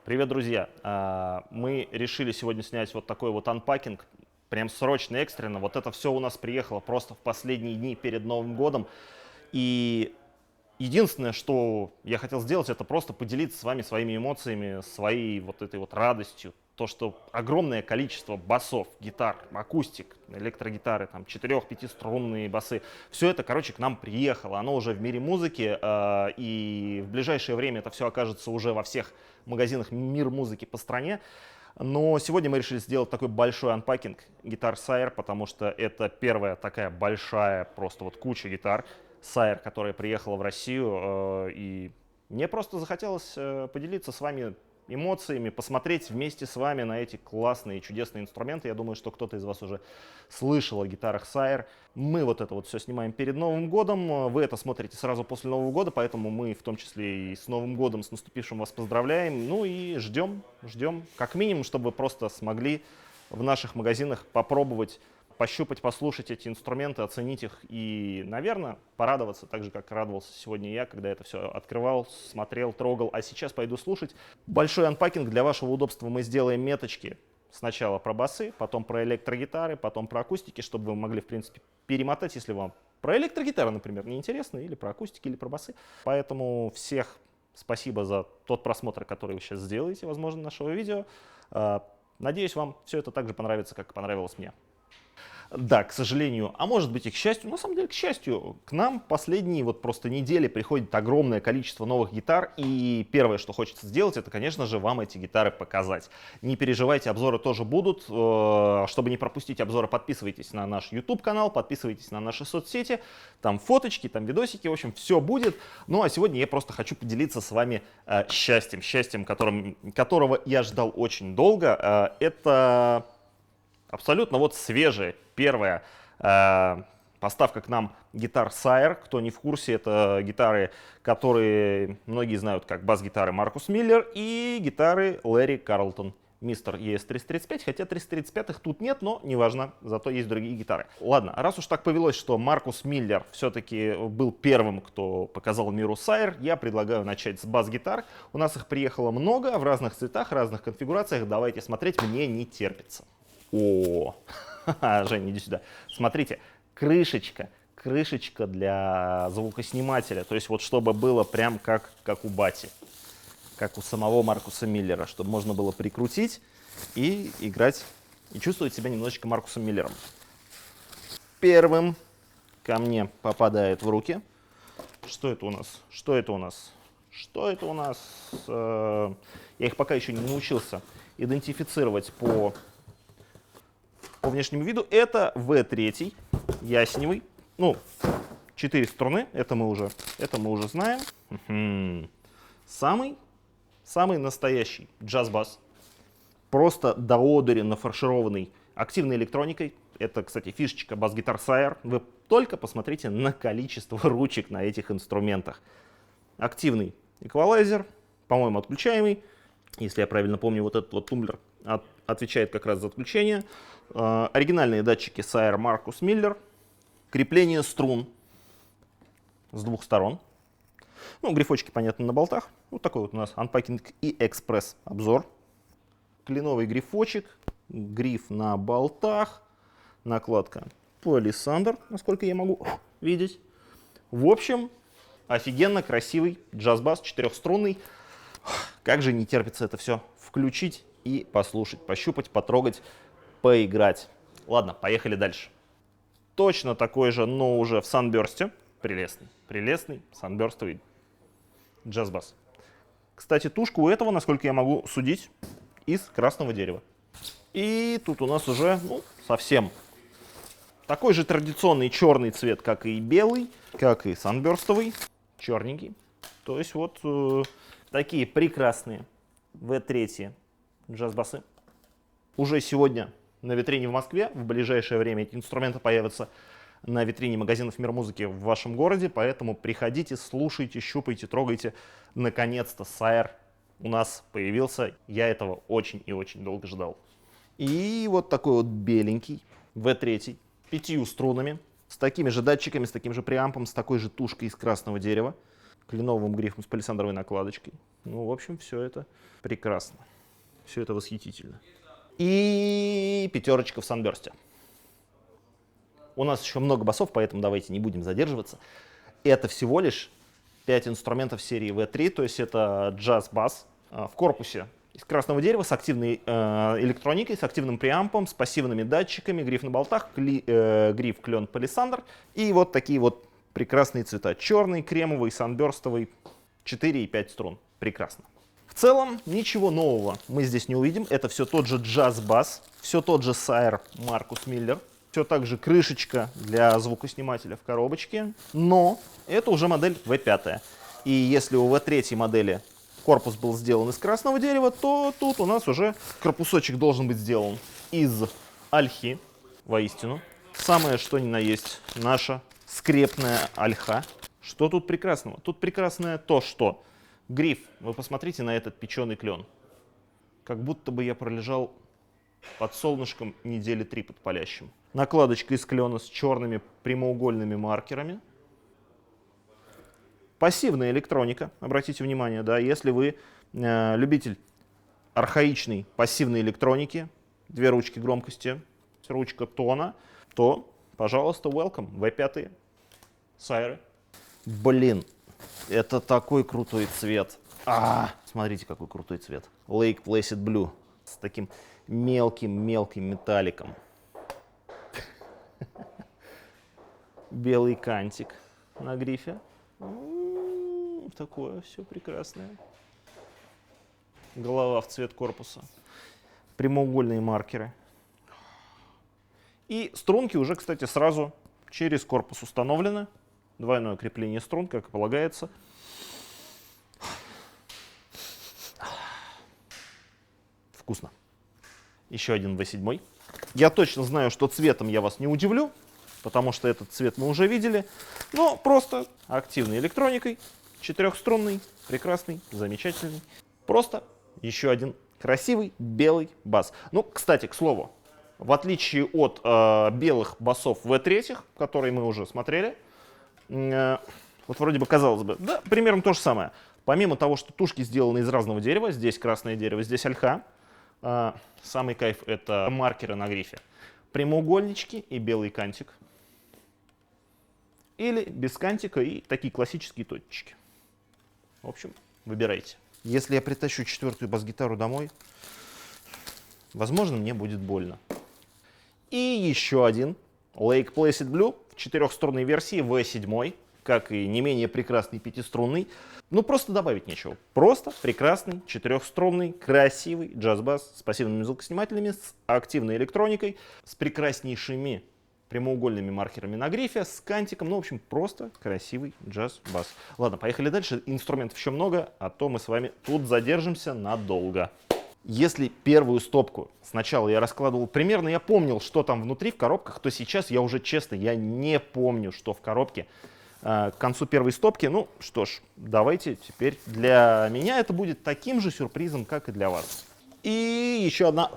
Привет, друзья! Мы решили сегодня снять вот такой вот анпакинг, прям срочно, экстренно. Вот это все у нас приехало просто в последние дни перед Новым годом. И единственное, что я хотел сделать, это просто поделиться с вами своими эмоциями, своей вот этой вот радостью. То, что огромное количество басов, гитар, акустик, электрогитары, там 4-5-струнные басы, все это, короче, к нам приехало. Оно уже в мире музыки, и в ближайшее время это все окажется уже во всех магазинах «Мир музыки» по стране. Но сегодня мы решили сделать такой большой анпакинг гитар Sire, потому что это первая такая большая просто вот куча гитар Sire, которая приехала в Россию. И мне просто захотелось поделиться с вами эмоциями, посмотреть вместе с вами на эти классные, чудесные инструменты. Я думаю, что кто-то из вас уже слышал о гитарах Sire. Мы вот это вот все снимаем перед Новым годом. Вы это смотрите сразу после Нового года, поэтому мы в том числе и с Новым годом, с наступившим вас поздравляем. Ну и ждем, как минимум, чтобы вы просто смогли в наших магазинах попробовать, пощупать, послушать эти инструменты, оценить их и, наверное, порадоваться так же, как радовался сегодня я, когда это все открывал, смотрел, трогал. А сейчас пойду слушать. Большой анпакинг. Для вашего удобства мы сделаем меточки. Сначала про басы, потом про электрогитары, потом про акустики, чтобы вы могли, в принципе, перемотать, если вам про электрогитары, например, неинтересно, или про акустики, или про басы. Поэтому всех спасибо за тот просмотр, который вы сейчас сделаете, возможно, нашего видео. Надеюсь, вам все это так же понравится, как понравилось мне. Да, к сожалению, а может быть и к счастью, на самом деле к счастью, к нам последние вот просто недели приходит огромное количество новых гитар, и первое, что хочется сделать, это, конечно же, вам эти гитары показать. Не переживайте, обзоры тоже будут. Чтобы не пропустить обзоры, подписывайтесь на наш YouTube-канал, подписывайтесь на наши соцсети, там фоточки, там видосики, в общем, все будет. Ну а сегодня я просто хочу поделиться с вами счастьем, которого я ждал очень долго. Это абсолютно вот свежая первая поставка к нам гитар Sire. Кто не в курсе, это гитары, которые многие знают как бас-гитары Маркус Миллер и гитары Лэри Карлтон. Мистер ES-335, хотя 335-х тут нет, но неважно, зато есть другие гитары. Ладно, раз уж так повелось, что Маркус Миллер все-таки был первым, кто показал миру Sire, я предлагаю начать с бас-гитар. У нас их приехало много, в разных цветах, разных конфигурациях. Давайте смотреть, мне не терпится. О, Жень, иди сюда. Смотрите, крышечка для звукоснимателя. То есть вот чтобы было прям как у бати, как у самого Маркуса Миллера, чтобы можно было прикрутить и играть, и чувствовать себя немножечко Маркусом Миллером. Первым ко мне попадает в руки. Что это у нас? Я их пока еще не научился идентифицировать по внешнему виду. Это V3, ясневый. Ну, 4 струны, это мы уже знаем. Самый настоящий джаз-бас. Просто до одури нафаршированный активной электроникой. Это, кстати, фишечка бас-гитар Sire. Вы только посмотрите на количество ручек на этих инструментах. Активный эквалайзер, по-моему, отключаемый. Если я правильно помню, вот этот вот тумблер отвечает как раз за отключение. Оригинальные датчики Sire Marcus Miller. Крепление струн с двух сторон. Ну, грифочки, понятно, на болтах. Вот такой вот у нас анпакинг и экспресс обзор. Кленовый грифочек, гриф на болтах, накладка палисандр, насколько я могу видеть. В общем, офигенно красивый джаз-бас, 4-струнный. Как же не терпится это все включить и послушать, пощупать, потрогать, поиграть. Ладно, поехали дальше. Точно такой же, но уже в Sunburst. Прелестный санберстовый джаз-бас. Кстати, тушка у этого, насколько я могу судить, из красного дерева. И тут у нас уже совсем такой же традиционный черный цвет, как и белый, как и санберстовый, черненький. То есть вот такие прекрасные V3 джаз-басы. Уже сегодня на витрине в Москве, в ближайшее время эти инструменты появятся на витрине магазинов «Мир музыки» в вашем городе, поэтому приходите, слушайте, щупайте, трогайте. Наконец-то Sire у нас появился, я этого очень и очень долго ждал. И вот такой вот беленький V3, 5 струнами, с такими же датчиками, с таким же преампом, с такой же тушкой из красного дерева. кленовым грифом с палисандровой накладочкой. Ну, в общем, все это прекрасно. Все это восхитительно. И пятерочка в Sunburst. У нас еще много басов, поэтому давайте не будем задерживаться. Это всего лишь 5 инструментов серии V3, то есть это джаз-бас в корпусе из красного дерева с активной электроникой, с активным преампом, с пассивными датчиками, гриф на болтах, гриф клен палисандр и вот такие вот прекрасные цвета. Черный, кремовый, санберстовый, 4 и 5 струн. Прекрасно. В целом ничего нового мы здесь не увидим. Это все тот же джаз-бас, все тот же Sire Маркус Миллер. Все так же крышечка для звукоснимателя в коробочке, но это уже модель V5. И если у V3 модели корпус был сделан из красного дерева, то тут у нас уже корпусочек должен быть сделан из ольхи, воистину. Самое что ни на есть наша скрепная ольха. Что тут прекрасного? Тут прекрасное то, что гриф, вы посмотрите на этот печеный клен. Как будто бы я пролежал под солнышком недели 3 под палящим. Накладочка из клена с черными прямоугольными маркерами. Пассивная электроника, обратите внимание, да, если вы любитель архаичной пассивной электроники, 2 ручки громкости, ручка тона, то, пожалуйста, welcome, V5 Sire. Блин, это такой крутой цвет. Смотрите, какой крутой цвет. Lake Placid Blue с таким мелким металликом. Белый кантик на грифе. Такое все прекрасное. Голова в цвет корпуса. Прямоугольные маркеры. И струнки уже, кстати, сразу через корпус установлены. Двойное крепление струн, как и полагается. Вкусно. Еще один V7. Я точно знаю, что цветом я вас не удивлю, потому что этот цвет мы уже видели. Но просто активной электроникой, 4-струнный, прекрасный, замечательный. Просто еще один красивый белый бас. Ну, кстати, к слову, в отличие от белых басов V3, которые мы уже смотрели, вот вроде бы казалось бы, да, примерно то же самое. Помимо того, что тушки сделаны из разного дерева, здесь красное дерево, здесь ольха, самый кайф — это маркеры на грифе. Прямоугольнички и белый кантик. Или без кантика и такие классические точечки. В общем, выбирайте. Если я притащу 4-ю бас-гитару домой, возможно, мне будет больно. И еще один Lake Placid Blue в 4-струнной версии V7, как и не менее прекрасный 5-струнный. Ну, просто добавить нечего. Просто прекрасный 4-струнный, красивый джаз-бас с пассивными звукоснимателями, с активной электроникой, с прекраснейшими прямоугольными маркерами на грифе, с кантиком. Ну, в общем, просто красивый джаз-бас. Ладно, поехали дальше. Инструментов еще много, а то мы с вами тут задержимся надолго. Если первую стопку сначала я раскладывал примерно, я помнил, что там внутри в коробках, то сейчас я уже, честно, я не помню, что в коробке. К концу первой стопки, ну что ж, давайте теперь для меня это будет таким же сюрпризом, как и для вас. И еще одна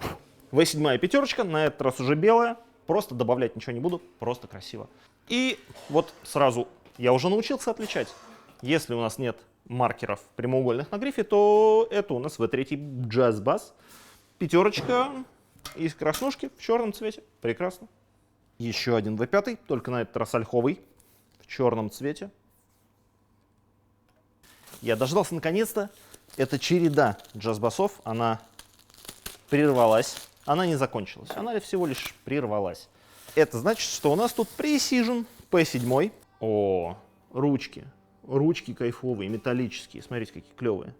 V7 пятерочка, на этот раз уже белая. Просто добавлять ничего не буду, просто красиво. И вот сразу я уже научился отличать. Если у нас нет маркеров прямоугольных на грифе, то это у нас V3 джаз-бас. Пятерочка из краснушки в черном цвете. Прекрасно. Еще один V5, только на этот раз ольховый, в черном цвете. Я дождался наконец-то. Эта череда джаз-басов, она прервалась. Она не закончилась, она всего лишь прервалась. Это значит, что у нас тут Precision P7. О, ручки. Ручки кайфовые, металлические. Смотрите, какие клевые.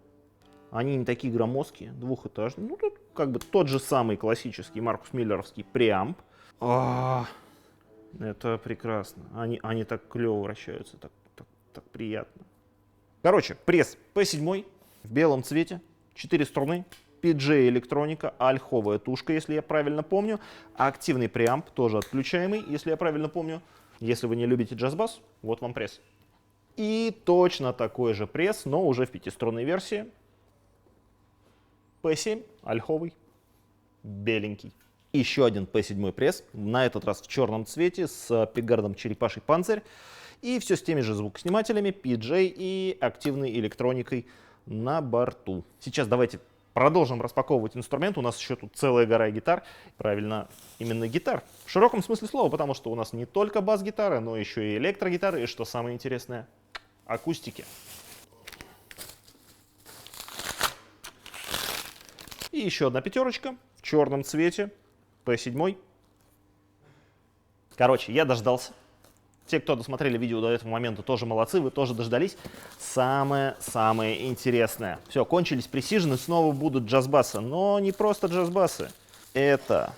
Они не такие громоздкие, двухэтажные. Ну, тут как бы тот же самый классический Маркус Миллеровский преамп. Это прекрасно. Они так клево вращаются, так приятно. Короче, пресс P7 в белом цвете, 4 струны. PJ электроника, ольховая тушка, если я правильно помню. Активный преамп, тоже отключаемый, если я правильно помню. Если вы не любите джаз-бас, вот вам пресс. И точно такой же пресс, но уже в 5-струнной версии. P7, ольховый, беленький. Еще один P7 пресс, на этот раз в черном цвете с пикгардом черепаший панцирь. И все с теми же звукоснимателями, PJ и активной электроникой на борту. Сейчас давайте продолжим распаковывать инструмент. У нас еще тут целая гора гитар. Правильно, именно гитар. В широком смысле слова, потому что у нас не только бас-гитары, но еще и электрогитары. И что самое интересное, акустики. И еще одна пятерочка в черном цвете. P7. Короче, я дождался. Те, кто досмотрели видео до этого момента, тоже молодцы, вы тоже дождались. Самое интересное. Все, кончились пресижены, снова будут джаз-басы. Но не просто джаз-басы. Это...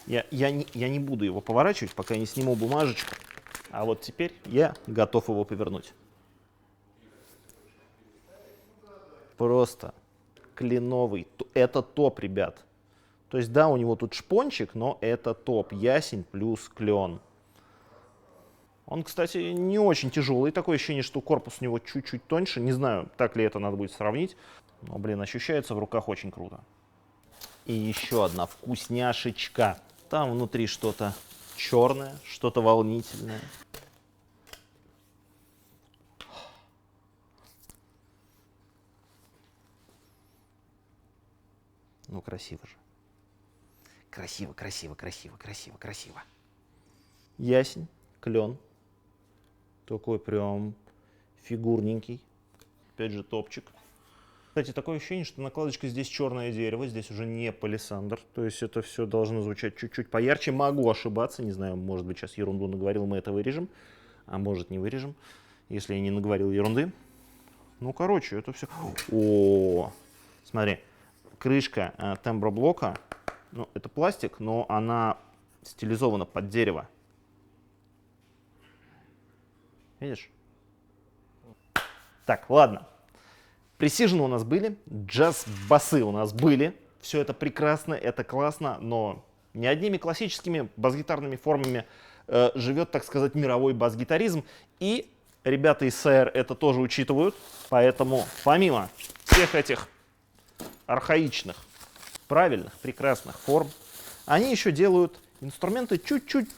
Я не буду его поворачивать, пока я не сниму бумажечку. А вот теперь я готов его повернуть. Просто кленовый. Это топ, ребят. То есть, да, у него тут шпончик, но это топ. Ясень плюс клен. Он, кстати, не очень тяжелый. Такое ощущение, что корпус у него чуть-чуть тоньше. Не знаю, так ли это надо будет сравнить. Но, блин, ощущается в руках очень круто. И еще одна вкусняшечка. Там внутри что-то черное, что-то волнительное. Ну, красиво же. Красиво, красиво, красиво, красиво, красиво. Ясень, клен. Такой прям фигурненький. Опять же топчик. Кстати, такое ощущение, что накладочка здесь черное дерево, здесь уже не палисандр. То есть это все должно звучать чуть-чуть поярче. Могу ошибаться, не знаю, может быть, сейчас ерунду наговорил, мы это вырежем. А может, не вырежем, если я не наговорил ерунды. Ну, короче, это все... О, смотри, крышка темброблока. Ну, это пластик, но она стилизована под дерево. Видишь? Так, ладно. Пресижены у нас были, джаз-басы у нас были. Все это прекрасно, это классно, но не одними классическими бас-гитарными формами живет, так сказать, мировой бас-гитаризм. И ребята из Sire это тоже учитывают. Поэтому помимо всех этих архаичных, правильных, прекрасных форм, они еще делают инструменты чуть-чуть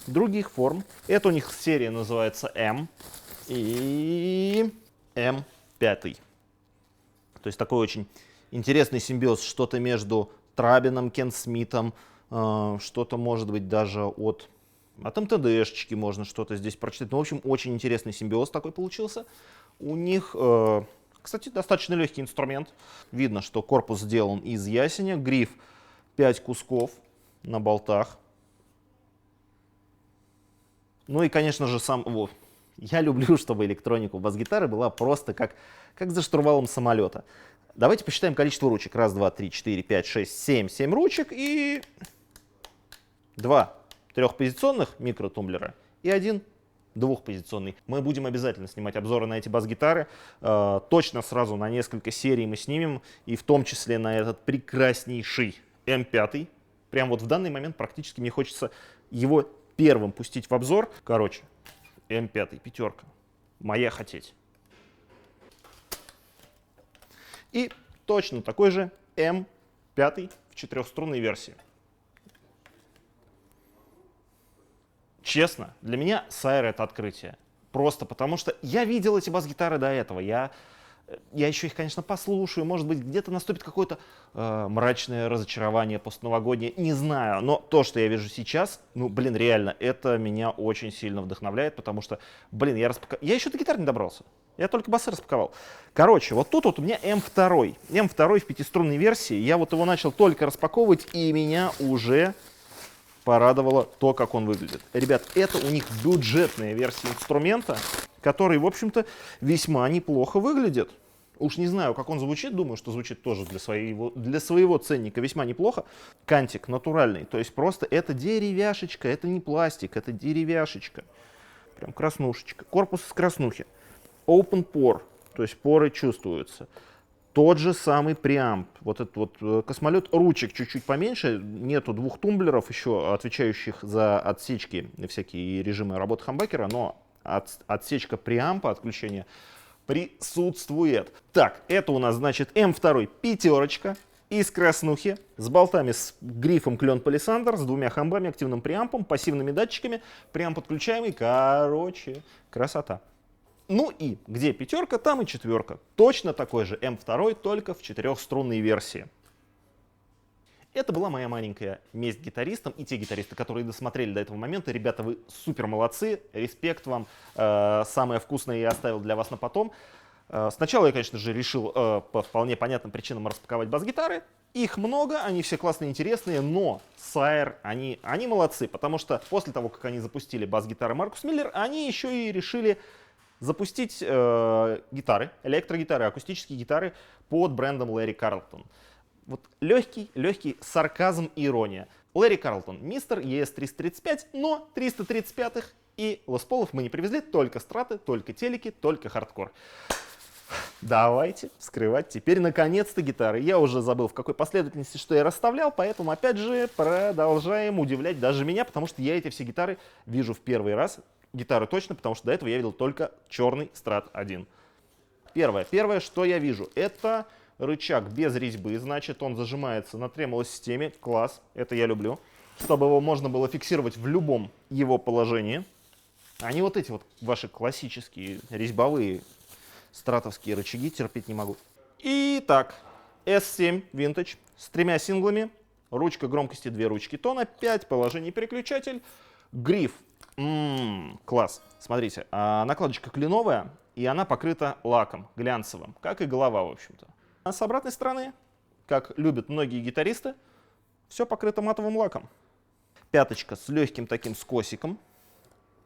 других форм. Это у них серия называется M и M5. То есть такой очень интересный симбиоз, что-то между Трабином, Кент Смитом, что-то может быть даже от МТДшечки можно что-то здесь прочитать. Ну, в общем, очень интересный симбиоз такой получился. У них, кстати, достаточно легкий инструмент. Видно, что корпус сделан из ясеня, гриф 5 кусков на болтах. Ну и, конечно же, я люблю, чтобы электроника у бас-гитары была просто как за штурвалом самолета. Давайте посчитаем количество ручек. Раз, два, три, четыре, пять, шесть, семь. 7 ручек и 2 трехпозиционных микротумблера и 1 двухпозиционный. Мы будем обязательно снимать обзоры на эти бас-гитары. Точно сразу на несколько серий мы снимем, и в том числе на этот прекраснейший M5. Прям вот в данный момент практически мне хочется его первым пустить в обзор. Короче, M5, пятерка. Моя хотеть. И точно такой же M5 в четырехструнной версии. Честно, для меня Sire это открытие. Просто потому что я видел эти бас-гитары до этого. Я еще их, конечно, послушаю. Может быть, где-то наступит какое-то мрачное разочарование постновогоднее. Не знаю. Но то, что я вижу сейчас, ну, блин, реально, это меня очень сильно вдохновляет. Потому что, блин, я еще до гитары не добрался. Я только басы распаковал. Короче, вот тут вот у меня M2. M2 в пятиструнной версии. Я вот его начал только распаковывать, и меня уже порадовало то, как он выглядит. Ребят, это у них бюджетная версия инструмента, который, в общем-то, весьма неплохо выглядит. Уж не знаю, как он звучит, думаю, что звучит тоже для своего ценника весьма неплохо. Кантик натуральный, то есть просто это деревяшечка, это не пластик, это деревяшечка. Прям краснушечка. Корпус из краснухи. Open pore, то есть поры чувствуются. Тот же самый преамп. Вот этот вот космолет, ручек чуть-чуть поменьше, нету двух тумблеров еще, отвечающих за отсечки и всякие режимы работы хамбакера, но отсечка преампа, отключения, присутствует. Так, это у нас, значит, M2 пятерочка. Из краснухи, с болтами с грифом клен палисандр, с двумя хамбами, активным преампом, пассивными датчиками, преамп подключаемый, короче, красота. Ну и где пятерка, там и четверка. Точно такой же М2, только в четырехструнной версии. Это была моя маленькая месть гитаристам. И те гитаристы, которые досмотрели до этого момента, ребята, вы супер молодцы, респект вам. Самое вкусное я оставил для вас на потом. Сначала я, конечно же, решил по вполне понятным причинам распаковать бас-гитары. Их много, они все классные, интересные, но Sire, они молодцы, потому что после того, как они запустили бас-гитары Маркус Миллер, они еще и решили запустить гитары, электрогитары, акустические гитары под брендом Ларри Карлтон. Вот легкий сарказм и ирония. Ларри Карлтон, мистер ES-335, но 335-х и Лес Полов мы не привезли, только страты, только телеки, только хардкор. Давайте вскрывать теперь наконец-то гитары. Я уже забыл, в какой последовательности что я расставлял, поэтому опять же продолжаем удивлять даже меня, потому что я эти все гитары вижу в первый раз. Гитары точно, потому что до этого я видел только черный Страт 1. Первое, что я вижу, это рычаг без резьбы, значит он зажимается на тремоло-системе, класс, это я люблю, чтобы его можно было фиксировать в любом его положении. Они вот эти вот ваши классические резьбовые стратовские рычаги терпеть не могу. Итак, S7 Vintage с 3 синглами, ручка громкости, 2 ручки тона, 5 положений переключатель, гриф. Класс. Смотрите, накладочка кленовая, и она покрыта лаком глянцевым, как и голова, в общем-то. А с обратной стороны, как любят многие гитаристы, все покрыто матовым лаком. Пяточка с легким таким скосиком.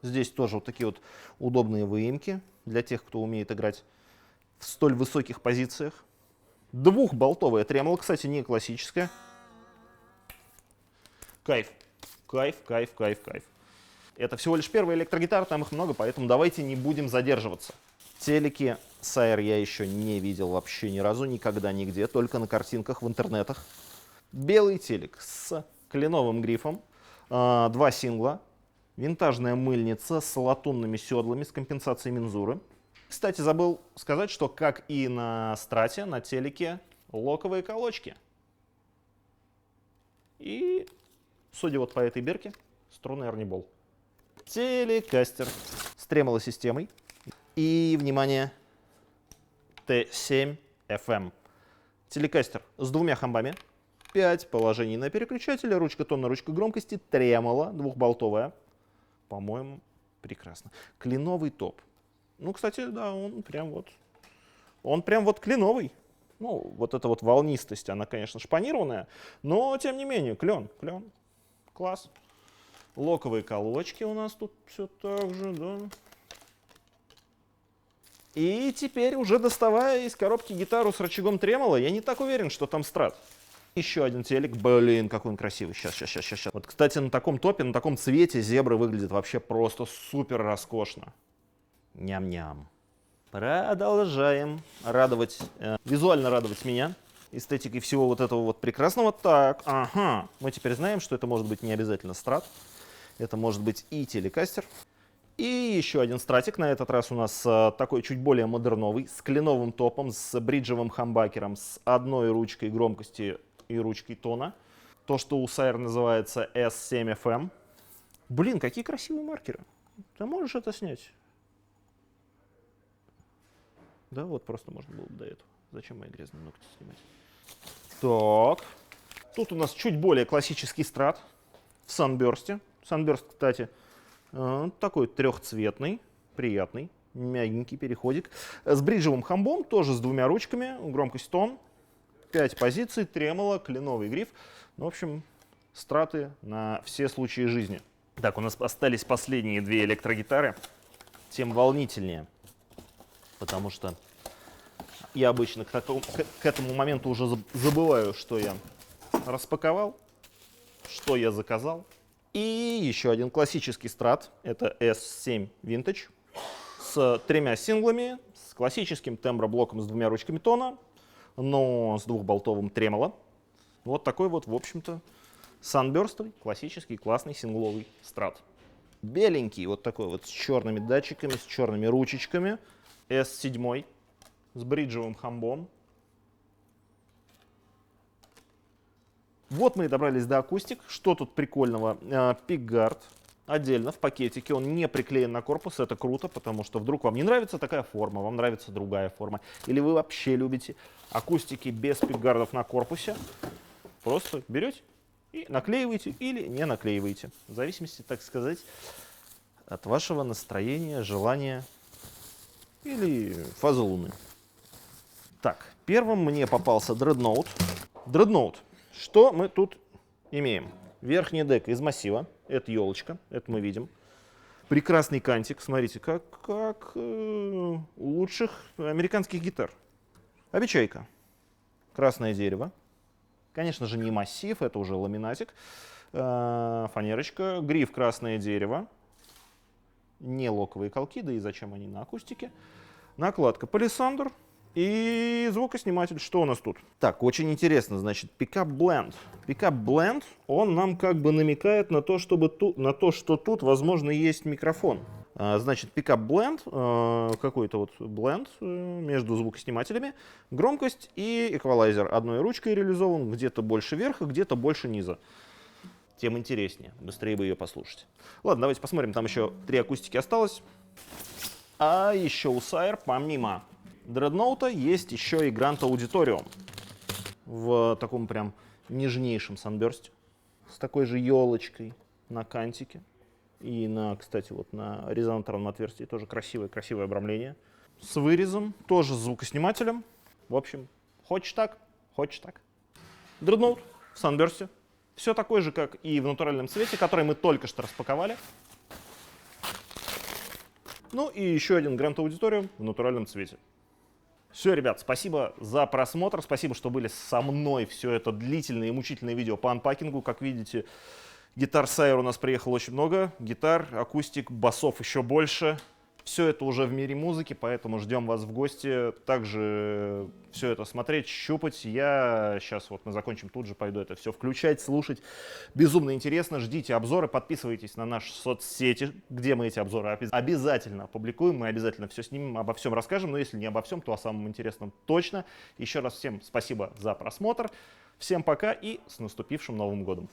Здесь тоже вот такие вот удобные выемки для тех, кто умеет играть в столь высоких позициях. Двухболтовая тремоло, кстати, не классическая. Кайф. Это всего лишь первая электрогитара, там их много, поэтому давайте не будем задерживаться. Телеки Sire я еще не видел вообще ни разу, никогда, нигде, только на картинках в интернетах. Белый телек с кленовым грифом, 2 сингла, винтажная мыльница с латунными седлами, с компенсацией мензуры. Кстати, забыл сказать, что как и на Страте, на телеке локовые колочки. И, судя вот по этой бирке, струнный арнибол. Телекастер с тремоло-системой. И, внимание, T7 FM. Телекастер с 2 хамбами, 5 положений на переключателе, ручка тона, ручка громкости, тремоло, двухболтовая. По-моему, прекрасно. Кленовый топ. Ну, кстати, да, он прям вот кленовый. Ну, вот эта вот волнистость, она, конечно, шпанированная, но, тем не менее, клен. Класс. Локовые колочки у нас тут все так же, да. И теперь, уже доставая из коробки гитару с рычагом тремоло, я не так уверен, что там Страт. Еще один телек. Блин, какой он красивый. Сейчас. Вот, кстати, на таком топе, на таком цвете зебра выглядит вообще просто супер роскошно. Ням-ням. Продолжаем визуально радовать меня эстетикой всего вот этого вот прекрасного. Так, ага, мы теперь знаем, что это может быть не обязательно Страт. Это может быть и телекастер. И еще один стратик, на этот раз у нас такой чуть более модерновый, с кленовым топом, с бриджевым хамбакером, с одной ручкой громкости и ручкой тона. То, что у Sire называется S7 FM. Блин, какие красивые маркеры. Ты можешь это снять? Да, вот просто можно было бы до этого. Зачем мои грязные ногти снимать? Так. Тут у нас чуть более классический страт в Sunburst. Sunburst, кстати, такой трехцветный, приятный, мягенький переходик. С бриджевым хамбом, тоже с 2 ручками, громкость тон, 5 позиций, тремоло, кленовый гриф. Ну, в общем, страты на все случаи жизни. Так, у нас остались последние 2 электрогитары. Тем волнительнее, потому что я обычно к этому моменту уже забываю, что я распаковал, что я заказал. И еще один классический страт, это S7 Vintage, с 3 синглами, с классическим темброблоком с 2 ручками тона, но с двухболтовым тремоло. Вот такой вот, в общем-то, Sunburst, классический, классный сингловый страт. Беленький, вот такой вот, с черными датчиками, с черными ручечками, S7 с бриджевым хамбом. Вот мы и добрались до акустик. Что тут прикольного? Пикгард отдельно в пакетике, он не приклеен на корпус, это круто, потому что вдруг вам не нравится такая форма, вам нравится другая форма, или вы вообще любите акустики без пикгардов на корпусе, просто берете и наклеиваете или не наклеиваете, в зависимости, так сказать, от вашего настроения, желания или фазы Луны. Так, первым мне попался Dreadnought. Dreadnought. Что мы тут имеем? Верхняя дека из массива, это елочка, это мы видим. Прекрасный кантик, смотрите, как у лучших американских гитар. Обечайка, красное дерево. Конечно же не массив, это уже ламинатик. Фанерочка, гриф красное дерево. Не локовые колки, да и зачем они на акустике. Накладка палисандр. И звукосниматель, что у нас тут? Так, очень интересно, значит, Pickup Blend. Pickup Blend, он нам как бы намекает на то, что тут, возможно, есть микрофон. Значит, Pickup Blend, какой-то вот бленд между звукоснимателями, громкость и эквалайзер. Одной ручкой реализован, где-то больше верха, где-то больше низа. Тем интереснее, быстрее бы ее послушать. Ладно, давайте посмотрим, там еще 3 акустики осталось. А еще у Sire, помимо Dreadnought есть еще и Grand Auditorium в таком прям нежнейшем санберсте с такой же елочкой на кантике и на, кстати, вот на резонаторном отверстии тоже красивое обрамление с вырезом, тоже с звукоснимателем. В общем, хочешь так, хочешь так. Dreadnought в санберсте, все такое же, как и в натуральном цвете, который мы только что распаковали. Ну и еще один Grand Auditorium в натуральном цвете. Все, ребят, спасибо за просмотр, спасибо, что были со мной все это длительное и мучительное видео по анпакингу. Как видите, гитар Sire у нас приехало очень много, гитар, акустик, басов еще больше. Все это уже в мире музыки, поэтому ждем вас в гости. Также все это смотреть, щупать. Я сейчас вот мы закончим, тут же пойду это все включать, слушать. Безумно интересно. Ждите обзоры, подписывайтесь на наши соцсети, где мы эти обзоры обязательно опубликуем. Мы обязательно все снимем, обо всем расскажем. Но если не обо всем, то о самом интересном точно. Еще раз всем спасибо за просмотр. Всем пока и с наступившим Новым годом.